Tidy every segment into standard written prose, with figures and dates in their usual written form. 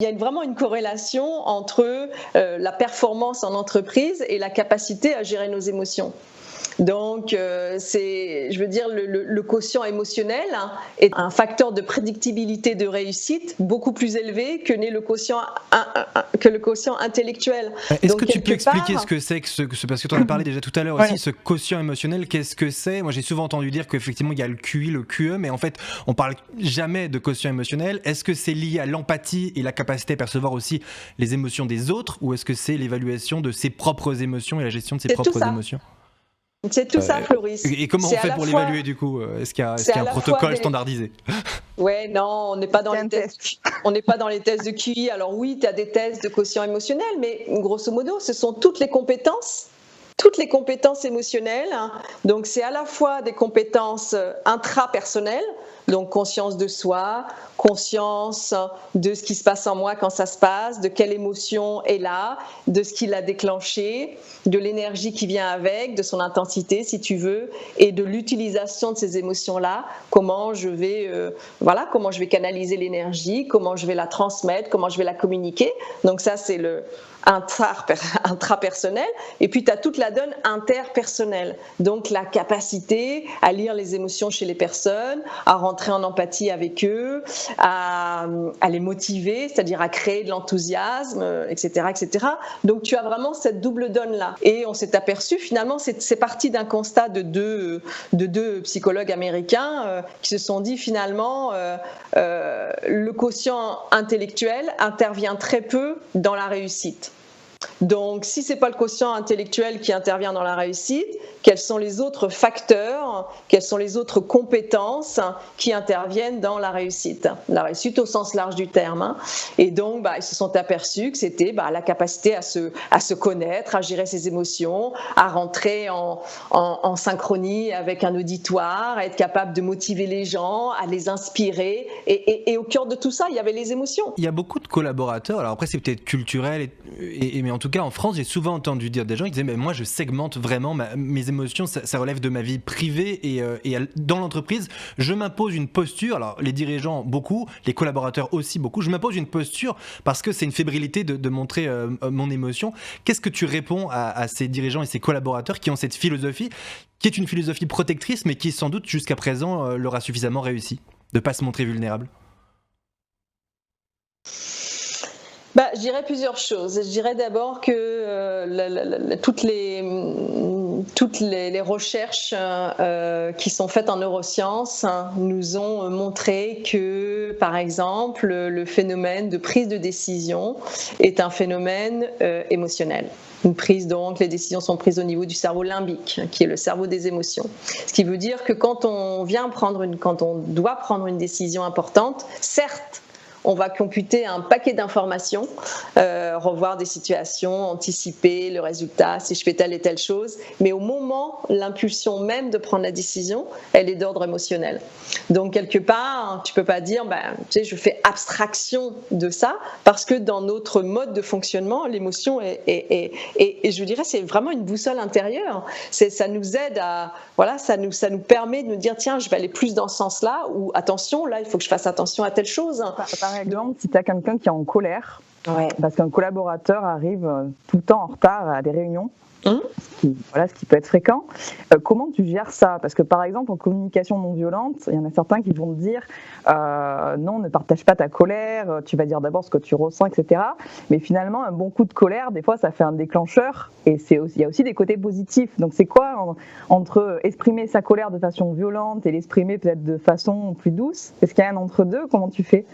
Il y a vraiment une corrélation entre la performance en entreprise et la capacité à gérer nos émotions. Donc, je veux dire, le quotient émotionnel est un facteur de prédictibilité de réussite beaucoup plus élevé que n'est le quotient intellectuel. Est-ce Donc, que tu peux expliquer part, ce que c'est parce que tu en as parlé déjà tout à l'heure aussi, ce quotient émotionnel, qu'est-ce que c'est? Moi, j'ai souvent entendu dire qu'effectivement, il y a le QI, le QE, mais en fait, on parle jamais de quotient émotionnel. Est-ce que c'est lié à l'empathie et la capacité à percevoir aussi les émotions des autres, ou est-ce que c'est l'évaluation de ses propres émotions et la gestion de ses propres émotions? C'est tout ça, Floris. Et comment on fait pour l'évaluer du coup? Est-ce qu'il y a un protocole standardisé? Ouais, non, on n'est pas dans les tests. On n'est pas dans les tests de QI. Alors oui, tu as des tests de quotient émotionnel, mais grosso modo, ce sont toutes les compétences émotionnelles. Donc c'est à la fois des compétences intrapersonnelles, donc conscience de soi, conscience de ce qui se passe en moi quand ça se passe, de quelle émotion est là, de ce qui l'a déclenché, de l'énergie qui vient avec, de son intensité si tu veux, et de l'utilisation de ces émotions-là, comment je vais canaliser l'énergie, comment je vais la transmettre, comment je vais la communiquer. Donc ça c'est le intrapersonnel, et puis tu as toute la donne interpersonnelle, donc la capacité à lire les émotions chez les personnes, à rentrer en empathie avec eux, à les motiver, c'est-à-dire à créer de l'enthousiasme, etc., etc. Donc tu as vraiment cette double donne-là. Et on s'est aperçu, finalement, c'est parti d'un constat de deux psychologues américains qui se sont dit, finalement, le quotient intellectuel intervient très peu dans la réussite. Donc, si ce n'est pas le quotient intellectuel qui intervient dans la réussite, quels sont les autres facteurs, quelles sont les autres compétences qui interviennent dans la réussite? La réussite au sens large du terme. Et donc, ils se sont aperçus que c'était la capacité à se connaître, à gérer ses émotions, à rentrer en synchronie avec un auditoire, à être capable de motiver les gens, à les inspirer. Et au cœur de tout ça, il y avait les émotions. Il y a beaucoup de collaborateurs, alors après c'est peut-être culturel, mais en tout cas en France, j'ai souvent entendu dire des gens qui disaient mais moi je segmente vraiment mes émotions, ça relève de ma vie privée et dans l'entreprise, je m'impose une posture, alors les dirigeants beaucoup, les collaborateurs aussi beaucoup, je m'impose une posture parce que c'est une fébrilité de montrer mon émotion. Qu'est-ce que tu réponds à ces dirigeants et ces collaborateurs qui ont cette philosophie, qui est une philosophie protectrice mais qui sans doute jusqu'à présent leur a suffisamment réussi de ne pas se montrer vulnérable? Je dirais plusieurs choses. Je dirais d'abord que toutes les recherches qui sont faites en neurosciences nous ont montré que, par exemple, le phénomène de prise de décision est un phénomène émotionnel. Les décisions sont prises au niveau du cerveau limbique, qui est le cerveau des émotions. Ce qui veut dire que quand on doit prendre une décision importante, certes, on va computer un paquet d'informations, revoir des situations, anticiper le résultat, si je fais telle et telle chose. Mais au moment, l'impulsion même de prendre la décision, elle est d'ordre émotionnel. Donc, quelque part, tu ne peux pas dire, je fais abstraction de ça, parce que dans notre mode de fonctionnement, l'émotion et je dirais, c'est vraiment une boussole intérieure. Ça nous aide ça nous permet de nous dire, tiens, je vais aller plus dans ce sens-là, ou attention, là, il faut que je fasse attention à telle chose. Par exemple, si tu as quelqu'un qui est en colère, parce qu'un collaborateur arrive tout le temps en retard à des réunions, ce qui peut être fréquent, comment tu gères ça? Parce que par exemple, en communication non violente, il y en a certains qui vont te dire non, ne partage pas ta colère, tu vas dire d'abord ce que tu ressens, etc. Mais finalement, un bon coup de colère, des fois, ça fait un déclencheur, et il y a aussi des côtés positifs. Donc c'est quoi entre exprimer sa colère de façon violente et l'exprimer peut-être de façon plus douce? Est-ce qu'il y a un entre-deux? Comment tu fais?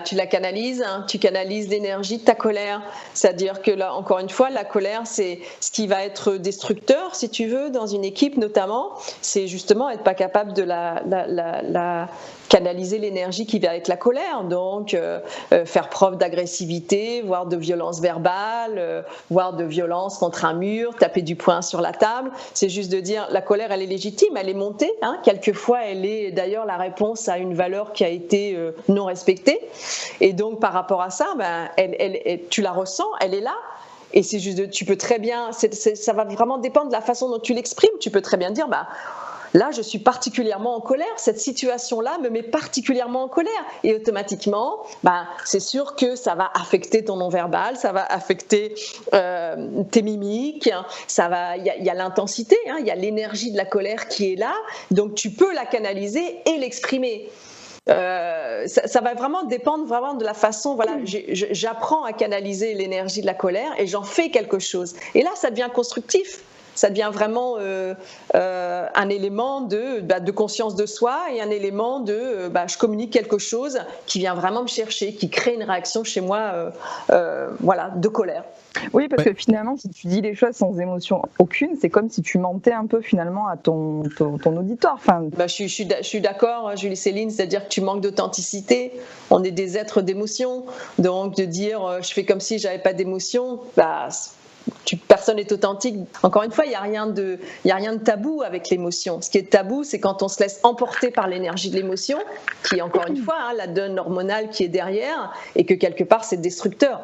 Tu la canalises, tu canalises l'énergie de ta colère. C'est-à-dire que là, encore une fois, la colère, c'est ce qui va être destructeur, si tu veux, dans une équipe notamment. C'est justement être pas capable de la canaliser l'énergie qui vient avec la colère. Donc, faire preuve d'agressivité, voire de violence verbale, voire de violence contre un mur, taper du poing sur la table. C'est juste de dire, la colère, elle est légitime, elle est montée. Quelquefois, elle est d'ailleurs la réponse à une valeur qui a été non respectée. Et donc, par rapport à ça, tu la ressens, elle est là. Et c'est juste, tu peux très bien, ça va vraiment dépendre de la façon dont tu l'exprimes. Tu peux très bien dire, là, je suis particulièrement en colère, cette situation-là me met particulièrement en colère. Et automatiquement, c'est sûr que ça va affecter ton non-verbal, ça va affecter tes mimiques, il y a l'intensité, il y a l'énergie de la colère qui est là, donc tu peux la canaliser et l'exprimer. Ça va vraiment dépendre vraiment de la façon, j'apprends à canaliser l'énergie de la colère et j'en fais quelque chose. Et là, ça devient constructif. Ça devient vraiment un élément de conscience de soi et un élément je communique quelque chose qui vient vraiment me chercher, qui crée une réaction chez moi de colère. Oui, parce que finalement, si tu dis les choses sans émotion aucune, c'est comme si tu mentais un peu finalement à ton auditoire. Enfin... Je suis d'accord, Julie Céline, c'est-à-dire que tu manques d'authenticité. On est des êtres d'émotion, donc de dire je fais comme si j'avais pas d'émotion, personne n'est authentique. Encore une fois, il n'y a rien de tabou avec l'émotion. Ce qui est tabou, c'est quand on se laisse emporter par l'énergie de l'émotion, qui est encore une fois la donne hormonale qui est derrière, et que quelque part c'est destructeur.